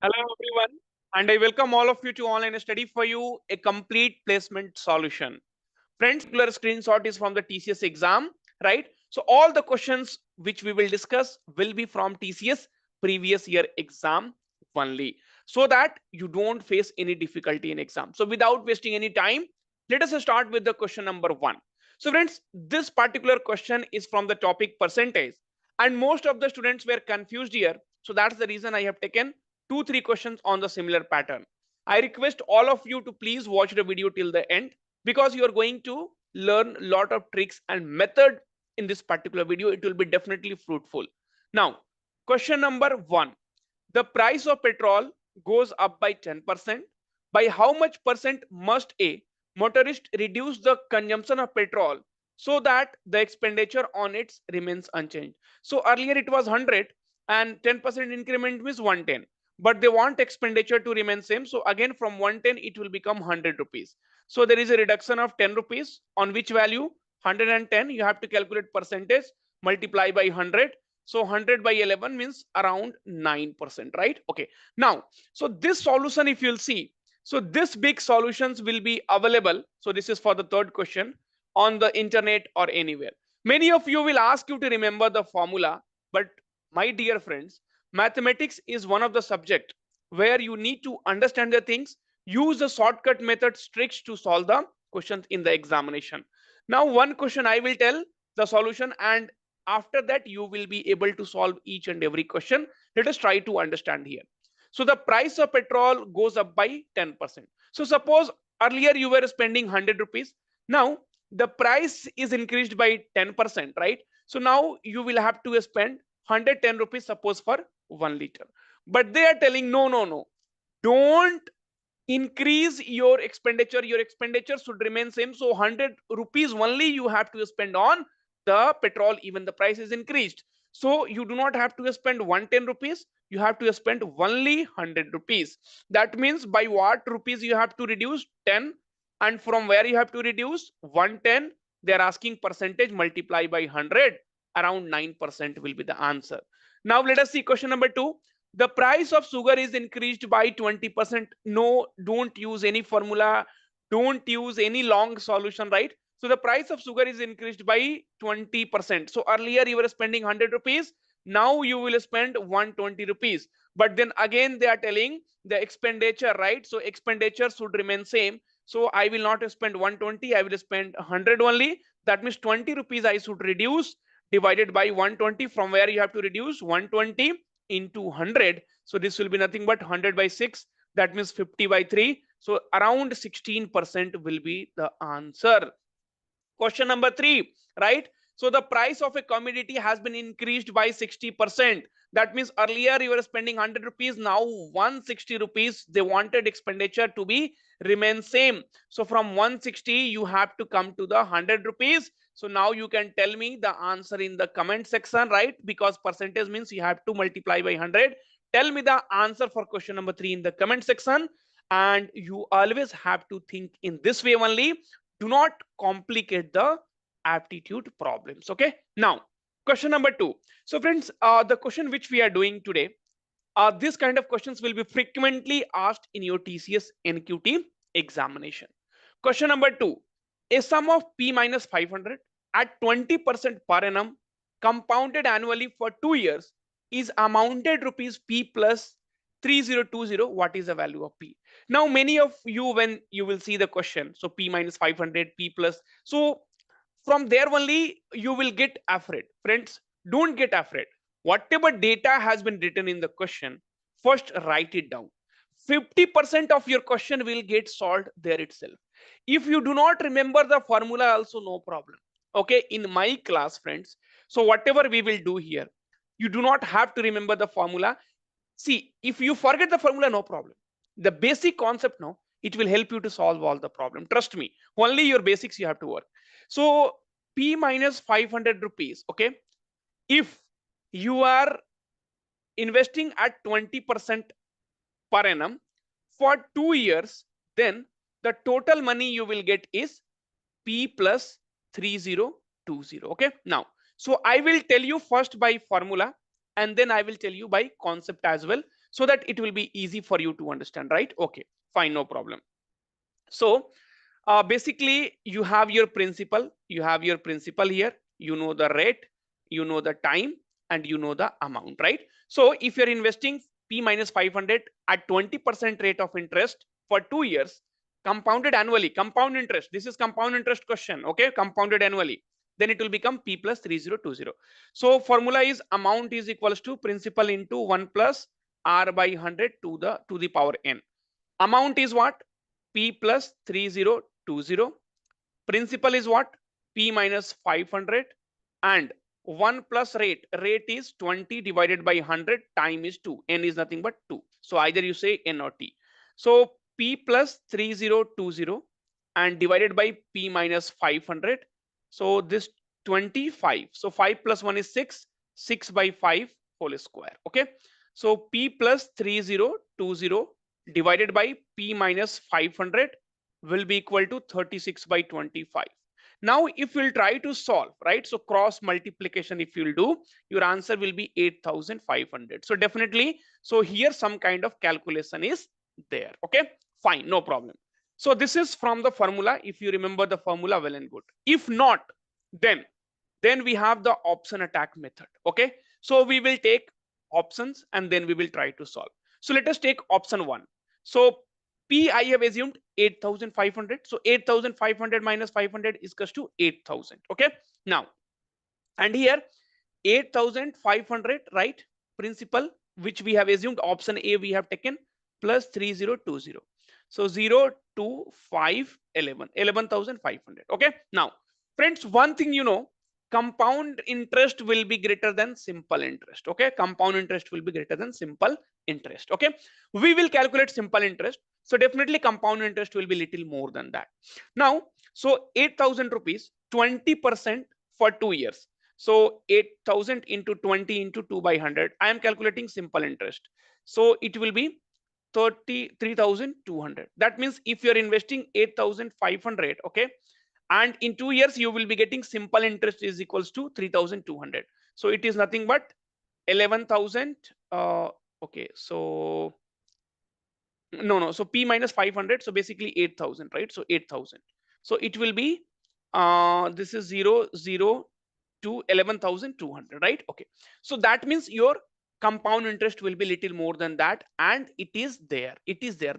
Hello everyone, and I welcome all of you to online study for you, a complete placement solution. Friends, particular screenshot is from the TCS exam, right? So all the questions which we will discuss will be from TCS previous year exam only, so that you don't face any difficulty in exam. So without wasting any time, let us start with the question number one. So friends, this particular question is from the topic percentage, and most of the students were confused here. So that's the reason I have taken 2-3 questions on the similar pattern. I request all of you to please watch the video till the end, because you are going to learn a lot of tricks and method in this particular video. It will be definitely fruitful. Now, question number one: the price of petrol goes up by 10%. By how much percent must a motorist reduce the consumption of petrol so that the expenditure on it remains unchanged? So earlier it was 100 and 10% increment means 110, but they want expenditure to remain same. So again from 110 it will become 100 rupees. So there is a reduction of 10 rupees on which value 110. You have to calculate percentage, multiply by 100. So 100 by 11 means around 9%, right? Okay. Now, so this solution, if you'll see, so this big solutions will be available. So this is for the third question, on the internet or anywhere. Many of you will ask you to remember the formula, but my dear friends, mathematics is one of the subject where you need to understand the things, use the shortcut method tricks to solve the questions in the examination. Now, one question I will tell the solution, and after that you will be able to solve each and every question. Let us try to understand here. So the price of petrol goes up by 10%. So suppose earlier you were spending 100 rupees. Now the price is increased by 10%, right? So now you will have to spend 110 rupees, suppose, for 1 liter. But they are telling no, no, no, don't increase your expenditure. Your expenditure should remain same. So 100 rupees only you have to spend on the petrol, even the price is increased. So you do not have to spend 110 rupees, you have to spend only 100 rupees. That means by what rupees you have to reduce? 10. And from where you have to reduce? 110. They are asking percentage, multiply by 100, around 9% will be the answer. Now let us see question number 2. The price of sugar is increased by 20%. No, don't use any formula, don't use any long solution, right? So the price of sugar is increased by 20%. So earlier you were spending 100 rupees, now you will spend 120 rupees. But then again they are telling the expenditure, right? So expenditure should remain same. So I will not spend 120, I will spend 100 only. That means 20 rupees I should reduce, divided by 120. From where you have to reduce? 120 into 100. So this will be nothing but 100 by 6. That means 50 by 3. So around 16% will be the answer. Question number 3, right? So the price of a commodity has been increased by 60%. That means earlier you were spending 100 rupees, now 160 rupees. They wanted expenditure to be remain same. So from 160 you have to come to the 100 rupees. So now you can tell me the answer in the comment section, right? Because percentage means you have to multiply by 100. Tell me the answer for question number 3 in the comment section. And you always have to think in this way only. Do not complicate the aptitude problems. Okay. Now, question number 2. So friends, the question which we are doing today, this kind of questions will be frequently asked in your TCS NQT examination. Question number 2. A sum of P minus 500 at 20% per annum compounded annually for 2 years is amounted rupees P plus 3020. What is the value of P? Now many of you, when you will see the question, so P minus 500, P plus, so from there only you will get afraid. Friends, don't get afraid. Whatever data has been written in the question, first write it down. 50% of your question will get solved there itself. If you do not remember the formula also, no problem. Okay, in my class, friends, so whatever we will do here, you do not have to remember the formula. See, if you forget the formula, no problem. The basic concept, no, it will help you to solve all the problem. Trust me, only your basics you have to work. So P minus 500 rupees, okay? If you are investing at 20% per annum for 2 years, then the total money you will get is P plus 3020. Okay. Now, so I will tell you first by formula, and then I will tell you by concept as well. so that it will be easy for you to understand, right? Okay, fine, no problem. So basically you have your principal, here, you know the rate, you know the time, and you know the amount, right? So if you're investing P minus 500 at 20% rate of interest for 2 years, compounded annually, compound interest, this is compound interest question, okay, compounded annually, then it will become P plus 3020. So formula is amount is equals to principal into 1 plus R by 100 to the power n. Amount is what? P plus 3020. Principal is what? P minus 500, and 1 plus rate. Rate is 20 divided by 100, time is 2. N is nothing but 2. So either you say N or T. So P plus 3020 and divided by P minus 500. So this 25. So 5 plus 1 is 6. 6 by 5 whole square. Okay. So P plus 3020 divided by P minus 500 will be equal to 36 by 25. Now, if you'll try to solve, right? So cross multiplication, if you'll do, your answer will be 8,500. So definitely, so here some kind of calculation is there. Okay, fine, no problem. So this is from the formula. If you remember the formula, well and good. If not, then we have the option attack method. Okay, so we will take options and then we will try to solve. So let us take option 1. So P I have assumed 8,500. So 8,500 minus 500 is equals to 8,000. Okay. Now, and here 8,500, right? Principal, which we have assumed option A we have taken, plus 3020. So 0 to 5, 11, 11,500. Okay. Now, friends, one thing you know, compound interest will be greater than simple interest. Okay. Compound interest will be greater than simple interest. Okay. We will calculate simple interest. So definitely compound interest will be little more than that. Now, so 8,000 rupees, 20% for 2 years. So 8,000 into 20 into 2 by 100. I am calculating simple interest. So it will be 33,200. That means if you're investing 8,500, okay, and in 2 years you will be getting simple interest is equals to 3,200. So it is nothing but 11,000. Okay, so no, so P minus 500, so basically 8,000, right? So 8,000. So it will be this is 0 to 11,200, right? Okay, so that means your compound interest will be little more than that, and it is there.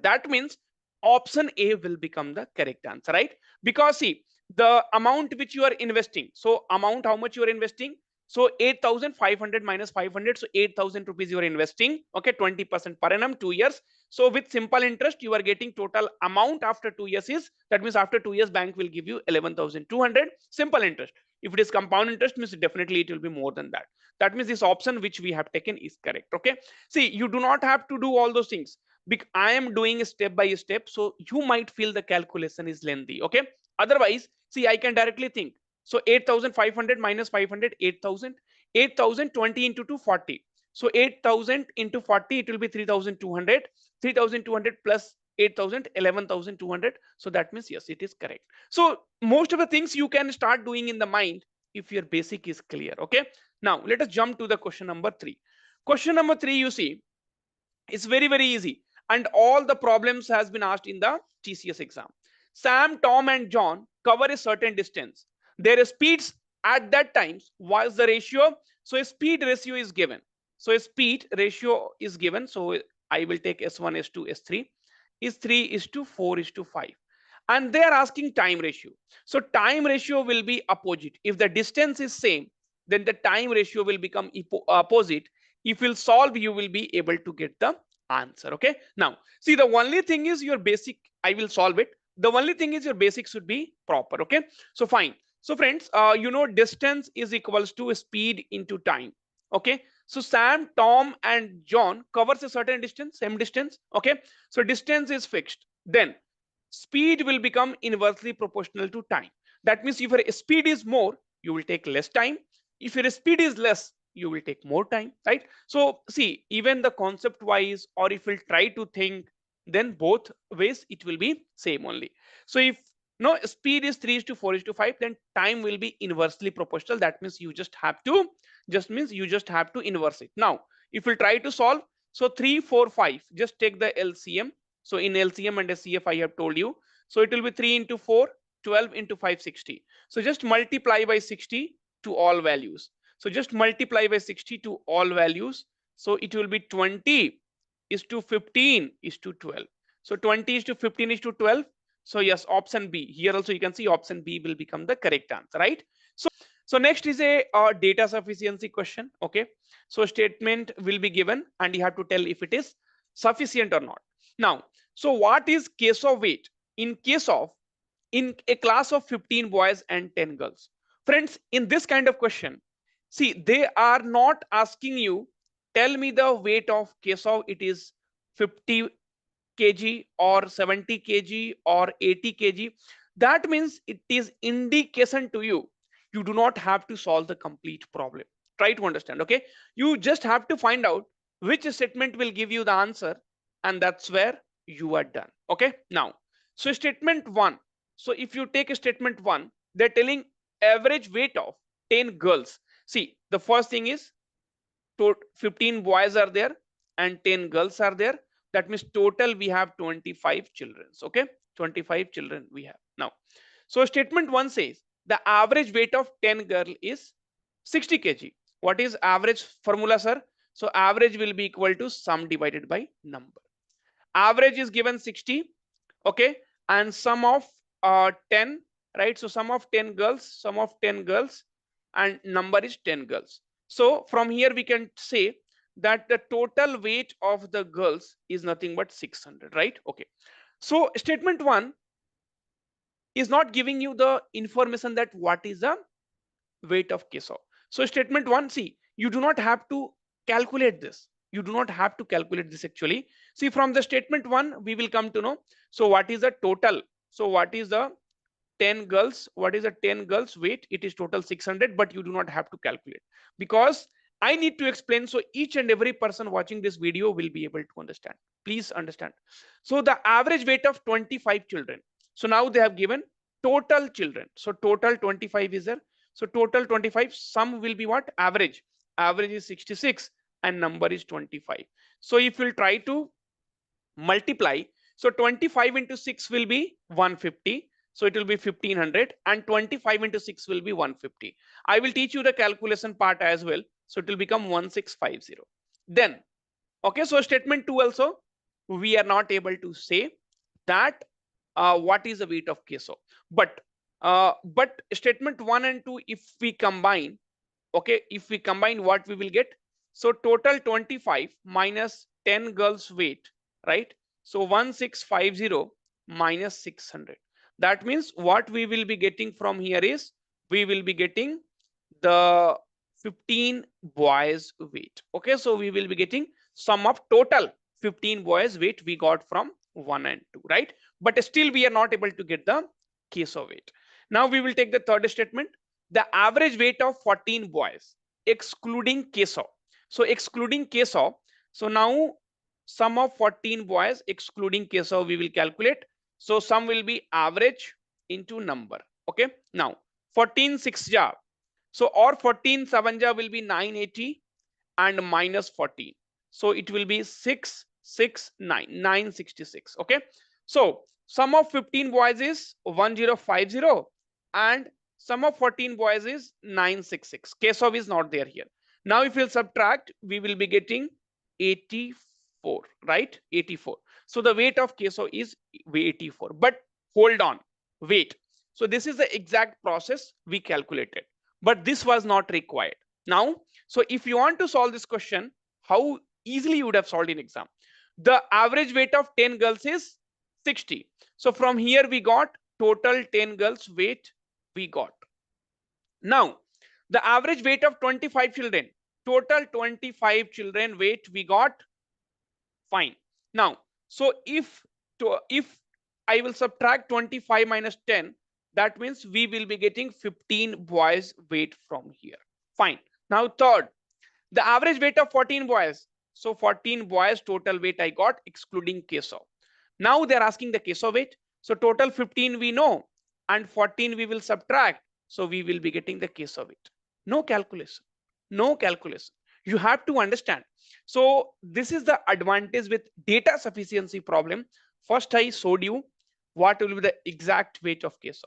That means option A will become the correct answer, right? Because see, the amount which you are investing, so amount how much you are investing, so 8,500 minus 500, so 8,000 rupees you are investing, okay, 20% per annum, 2 years. So with simple interest you are getting total amount after 2 years is, that means after 2 years bank will give you 11,200 simple interest. If it is compound interest, means definitely it will be more than that. That means this option which we have taken is correct. Okay, see, you do not have to do all those things because I am doing step by step, so you might feel the calculation is lengthy. Okay, otherwise, see, I can directly think. So 8,500 minus 500, 8,000. 8,000 20 into 2, 40. So 8,000 into 40, it will be 3,200. 3,200 plus 8,000, 11,200. So that means yes, it is correct. So most of the things you can start doing in the mind if your basic is clear. Okay, now let us jump to the question number 3. Question number 3, you see, it's very easy, and all the problems has been asked in the TCS exam. Sam, Tom and John cover a certain distance. Their speeds at that times was the ratio. So a speed ratio is given. So a speed ratio is given. So I will take S1, S2, S3. Is 3 is to 4 is to 5. And they are asking time ratio. So time ratio will be opposite. If the distance is same, then the time ratio will become opposite. If you'll solve, you will be able to get the answer. Okay, now see, the only thing is your basic, I will solve it. The only thing is your basic should be proper. Okay, so fine. So friends, you know, distance is equals to speed into time. Okay, so Sam, Tom and John covers a certain distance, same distance. Okay, so distance is fixed, then speed will become inversely proportional to time. That means if your speed is more, you will take less time. If your speed is less, you will take more time, right? So see, even the concept wise, or if we'll try to think, then both ways it will be same only. So if no speed is 3 is to 4 is to 5, then time will be inversely proportional. That means you just have to inverse it. Now if we try to solve, So 3, 4, 5. Just take the LCM. So in LCM and SCF, I have told you. So it will be 3 into 4, 12 into 5, 60. So just multiply by 60 to all values. So just multiply by 60 to all values. So it will be 20 is to 15 is to 12. So 20 is to 15 is to 12. So yes, option B. Here also you can see option B will become the correct answer, right? So next is a data sufficiency question. Okay. So statement will be given and you have to tell if it is sufficient or not. Now, so what is case of weight? In case of, in a class of 15 boys and 10 girls. Friends, in this kind of question, see, they are not asking you, tell me the weight of Keshav, it is 50 kg or 70 kg or 80 kg. That means it is indication to you. You do not have to solve the complete problem. Try to understand, okay? You just have to find out which statement will give you the answer, and that's where you are done, okay? Now, so statement one. So if you take a statement one, they're telling average weight of 10 girls. See, the first thing is 15 boys are there and 10 girls are there. That means total we have 25 children. Okay, 25 children we have. Now, so statement one says the average weight of 10 girl is 60 kg. What is average formula, sir? So average will be equal to sum divided by number. Average is given 60, okay, and sum of 10, right? So sum of 10 girls, and number is 10 girls. So from here we can say that the total weight of the girls is nothing but 600, right? Okay. So statement one is not giving you the information that what is the weight of Keshav. So statement one, see, you do not have to calculate this. You do not have to calculate this actually. See, from the statement one, we will come to know. So what is the total? So what is the 10 girls? What is the 10 girls weight? It is total 600, but you do not have to calculate because I need to explain. So each and every person watching this video will be able to understand. Please understand. So the average weight of 25 children. So now they have given total children. So total 25 is there. So total 25, sum will be what? Average. Average is 66 and number is 25. So if we'll try to multiply, so 25 into 6 will be 150. So it will be 1500 and 25 into 6 will be 150. I will teach you the calculation part as well. So it will become 1650. Then, okay, so statement 2 also, we are not able to say that what is the weight of Keshav. But statement 1 and 2, if we combine, okay, if we combine, what we will get? So total 25 minus 10 girls weight, right? So 1650 minus 600. That means what we will be getting from here is we will be getting the 15 boys weight. Okay, so we will be getting sum of total 15 boys weight we got from 1 and 2, right? But still we are not able to get the Keshav weight. Now we will take the third statement. The average weight of 14 boys excluding Keshav. So excluding Keshav. So now sum of 14 boys excluding Keshav we will calculate. So sum will be average into number. Okay. Now 14 6 ja. So or 14 7 ja will be 980 and minus 14. So it will be 669 966. Okay. So sum of 15 boys is 1050 and sum of 14 boys is 966. Keshav is not there here. Now if we'll subtract, we will be getting 84, right? 84. So the weight of Keshav is 84. But hold on, wait. So this is the exact process we calculated, but this was not required. Now, so if you want to solve this question, how easily you would have solved in exam. The average weight of 10 girls is 60. So from here we got total 10 girls weight we got. Now, the average weight of 25 children, total 25 children weight we got. Fine. Now, so if I will subtract 25 minus 10, that means we will be getting 15 boys weight from here. Fine. Now third, the average weight of 14 boys. So 14 boys total weight I got excluding Keshav. Now they're asking the Keshav weight. So total 15 we know and 14 we will subtract. So we will be getting the Keshav weight. No calculation. No calculation. You have to understand. So this is the advantage with data sufficiency problem. First I showed you what will be the exact weight of case,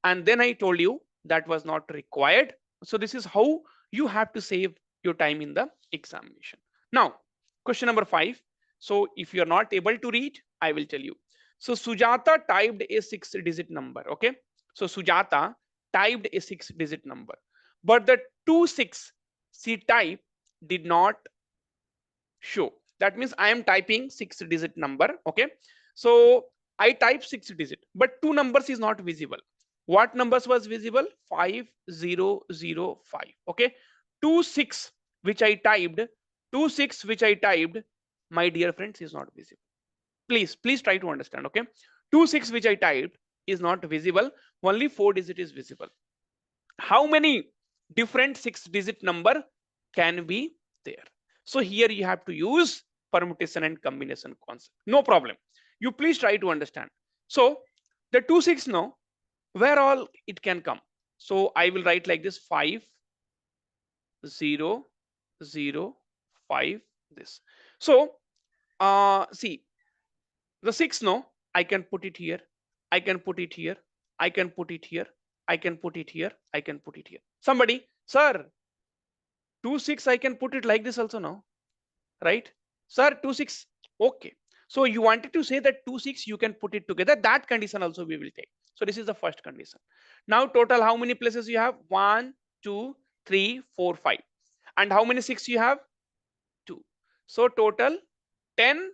and then I told you that was not required. So this is how you have to save your time in the examination. Now question number 5. So if you are not able to read, I will tell you. So Sujata typed a 6-digit number. Okay, so Sujata typed a 6-digit number, but the 2 6 she typed did not show. That means I am typing 6-digit number. Okay, so I type 6-digit, but two numbers is not visible. What numbers was visible? 5005. Okay, 2 6 which I typed, 2 6 which I typed, my dear friends, is not visible. Please try to understand. Okay, 2 6 which I typed is not visible. Only 4-digit is visible. How many different 6-digit number can be there? So here you have to use permutation and combination concept. No problem. You please try to understand. So the 2 6 now, where all it can come. So I will write like this: 5 0 0 5 this. So see, the 6 no, I can put it here, I can put it here, I can put it here, I can put it here, I can put it here. Somebody, sir, 2 6 I can put it like this also now, right? Sir, 2 6. Okay. So you wanted to say that 2 6 you can put it together. That condition also we will take. So this is the first condition. Now total how many places you have? 1, 2, 3, 4, 5. And how many 6 you have? 2. So total 10,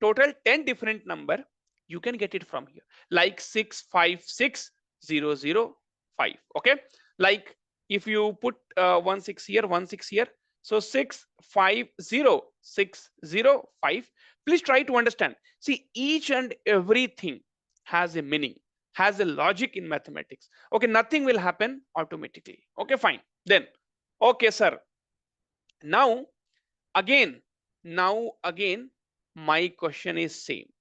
total 10 different number you can get it from here, like 656005. Okay, like if you put 1 6 here, 1 6 here, so 650605. Please try to understand. See, each and everything has a meaning, has a logic in mathematics. Okay, nothing will happen automatically. Okay, fine. Then okay sir, now again my question is same.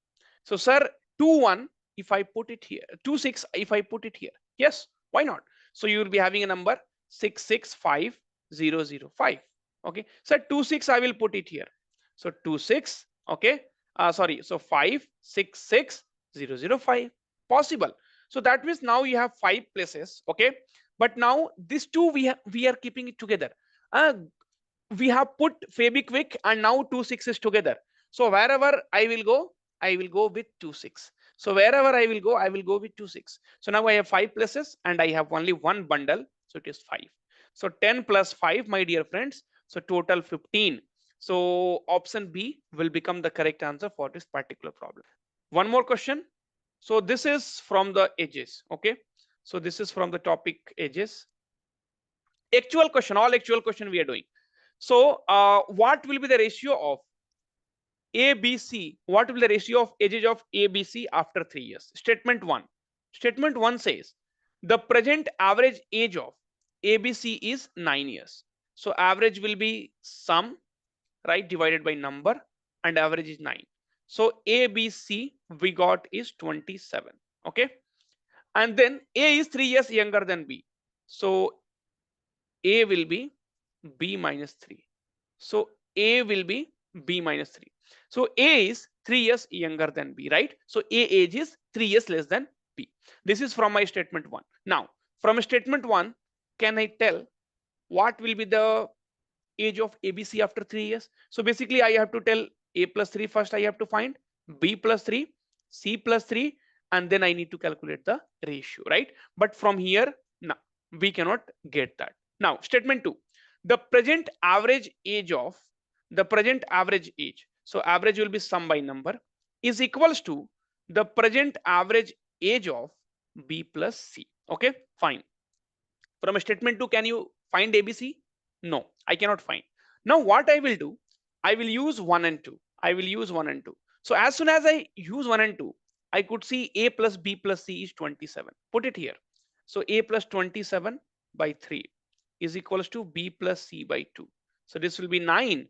So sir, 2 1 if I put it here, 2 6 if I put it here, yes, why not? So you will be having a number 665005. Okay, so 2 6 I will put it here, so 2 6. Okay, sorry, so 566005 possible. So that means now you have 5 places. Okay, but now these two we are keeping it together. uh, we have put Febiquick and now 2 6 is together. So wherever I will go, I will go with 2 6. So wherever I will go, I will go with 2 6. So now I have 5 places and I have only one bundle. So it is 5. So 10 plus 5, my dear friends. So total 15. So option B will become the correct answer for this particular problem. One more question. So this is from the edges. Okay. So this is from the topic edges. Actual question, all actual question we are doing. So what will be the ratio of ABC? What will be the ratio of ages of ABC after 3 years? Statement 1. Statement 1 says the present average age of ABC is 9 years. So average will be sum, right, divided by number, and average is 9. So ABC we got is 27. Okay. And then A is 3 years younger than B. So A will be B minus 3. So A will be B minus 3. So A is 3 years younger than B, right? So A age is 3 years less than B. This is from my statement 1. Now, from statement 1, can I tell what will be the age of ABC after 3 years? So basically, I have to tell A plus 3 first, I have to find B plus 3, C plus 3, and then I need to calculate the ratio, right? But from here, no, we cannot get that. Now, statement 2. The present average age of the present average age, so average will be sum by number, is equals to the present average age of B plus C. Okay, fine. From statement 2, can you find ABC? No, I cannot find. Now what I will do, I will use 1 and 2. I will use 1 and 2. So as soon as I use 1 and 2, I could see A plus B plus C is 27. Put it here. So A plus 27 by 3 is equals to B plus C by 2. So this will be 9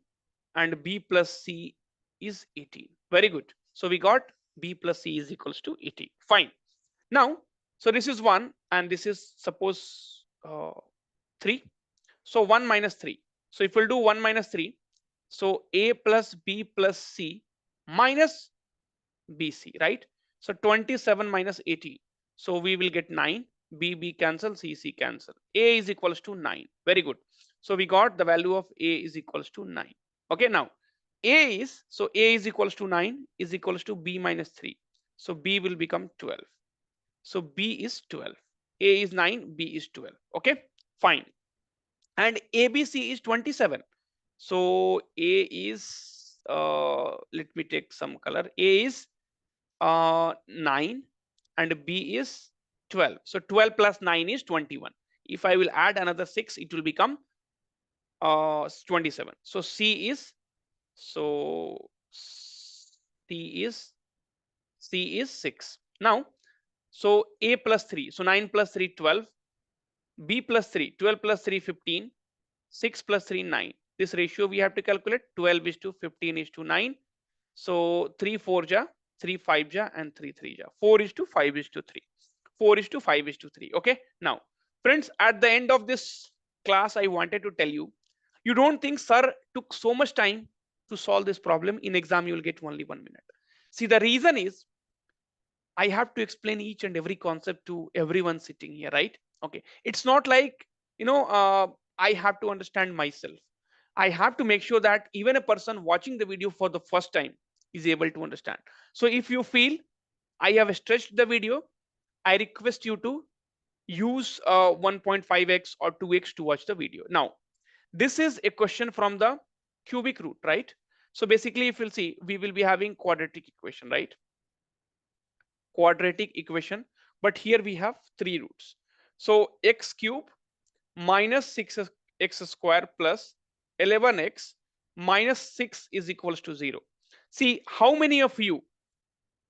and B plus C is 18. Very good. So we got B plus C is equals to 18. Fine. Now, so this is 1 and this is suppose 3. So 1 minus 3. So if we'll do 1 minus 3, So A plus B plus C minus BC, right? So 27 minus 80. So we will get 9. B cancel, C cancel. A is equals to 9. Very good. So we got the value of A is equals to 9. Okay, now A is equals to 9 is equals to B minus 3. So B will become 12. So B is 12. A is 9, B is 12. Okay, fine. And ABC is 27. So A is, let me take some color. A is 9 and B is 12. So 12 plus 9 is 21. If I will add another 6, it will become 27. So so C is C is 6. Now, so A plus 3. So 9 plus 3, 12. B plus 3, 12 plus 3, 15. 6 plus 3, 9. This ratio we have to calculate. 12 is to 15 is to 9. So 3 4 ja, 3 5 ja, and 3 3 ja. 4 is to 5 is to 3. 4 is to 5 is to 3. Okay. Now, friends, at the end of this class, I wanted to tell you, you don't think sir took so much time to solve this problem. In exam, you will get only 1 minute. See, the reason is I have to explain each and every concept to everyone sitting here, right? Okay. It's not like, I have to understand myself. I have to make sure that even a person watching the video for the first time is able to understand. So if you feel I have stretched the video, I request you to use 1.5x or 2x to watch the video. Now, this is a question from the cubic root, right? So basically, if you'll see, we will be having quadratic equation, right? Quadratic equation, but here we have three roots. So x cube minus 6x square plus 11x minus 6 is equals to 0. See, how many of you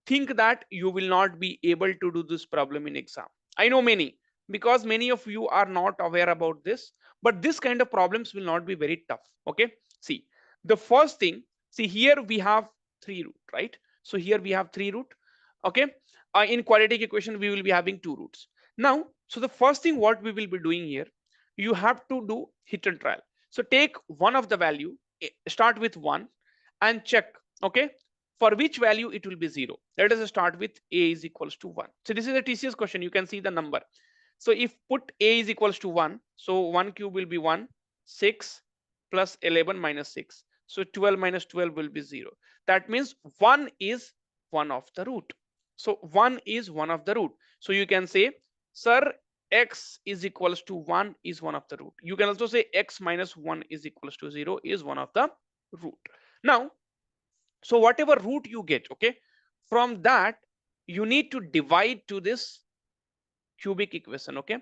think that you will not be able to do this problem in exam? I know many, because many of you are not aware about this, but this kind of problems will not be very tough. Okay, see, the first thing, see here we have three root, right? So here we have three root. Okay, in quadratic equation we will be having two roots. Now, so the first thing what we will be doing here, you have to do hit and trial. So take one of the value, start with 1 and check. Okay, for which value it will be 0. Let us start with A is equals to 1. So this is a TCS question. You can see the number. So if put A is equals to 1, so 1 cube will be 1, 6 plus 11 minus 6. So 12 minus 12 will be 0. That means 1 is one of the root. So 1 is one of the root. So you can say, sir, x is equals to 1 is one of the root. You can also say x minus 1 is equals to 0 is one of the root. Now, so whatever root you get, okay, from that you need to divide to this cubic equation. Okay,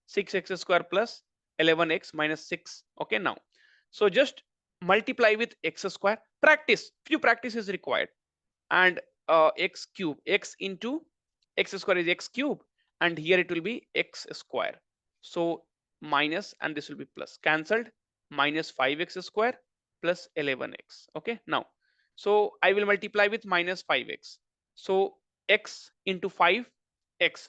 6x square plus 11x minus 6. Okay, now so just multiply with x square. Practice, few practice is required. And x cube, x into x square is x cube, and here it will be x square. So minus, and this will be plus, cancelled, minus 5x square plus 11x. Okay, now so I will multiply with minus 5x. So x into 5x,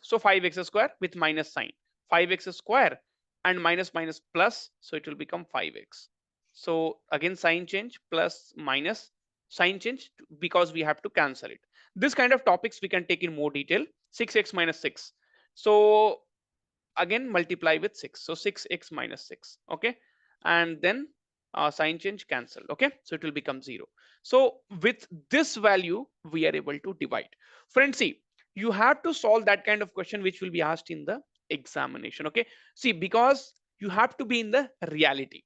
so 5x square with minus sign, 5x square and minus minus plus, so it will become 5x. So again sign change, plus minus, sign change, because we have to cancel it. This kind of topics we can take in more detail. 6x minus 6. So again multiply with 6. So 6x minus 6. Okay, and then sign change, cancel. Okay, so it will become 0. So with this value we are able to divide. Friends, see, you have to solve that kind of question which will be asked in the examination. Okay, see, because you have to be in the reality.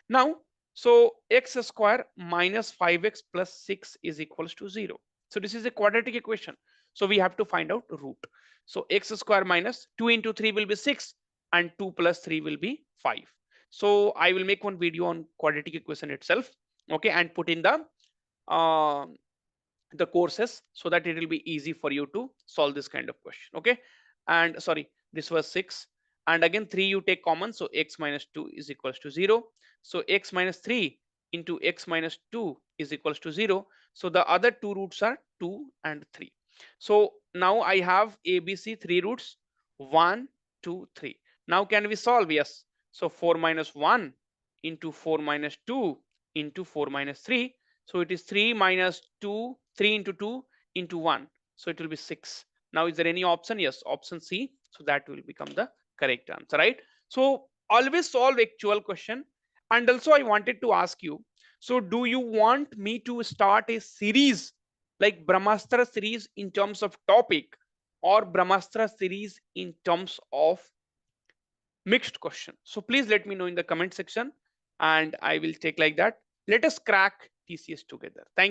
Now, so x square minus 5x plus 6 is equals to 0. So this is a quadratic equation. So we have to find out root. So x square minus 2 into 3 will be 6, and 2 plus 3 will be 5. So I will make one video on quadratic equation itself. Okay, and put in uh, the courses, so that it will be easy for you to solve this kind of question. Okay, and sorry, this was 6, and again 3 you take common, so x minus 2 is equals to 0. So x minus 3 into x minus 2 is equals to 0. So the other two roots are 2 and 3. So now I have ABC three roots, 1 2 3. Now can we solve? Yes. So 4 minus 1 into 4 minus 2 into 4 minus 3. So it is 3 minus 2, 3 into 2 into 1. So it will be 6. Now, is there any option? Yes, option C. So that will become the correct answer, right? So always solve actual question. And also I wanted to ask you, so do you want me to start a series like Brahmastra series in terms of topic, or Brahmastra series in terms of mixed question? So please let me know in the comment section and I will take like that. Let us crack TCS together. Thank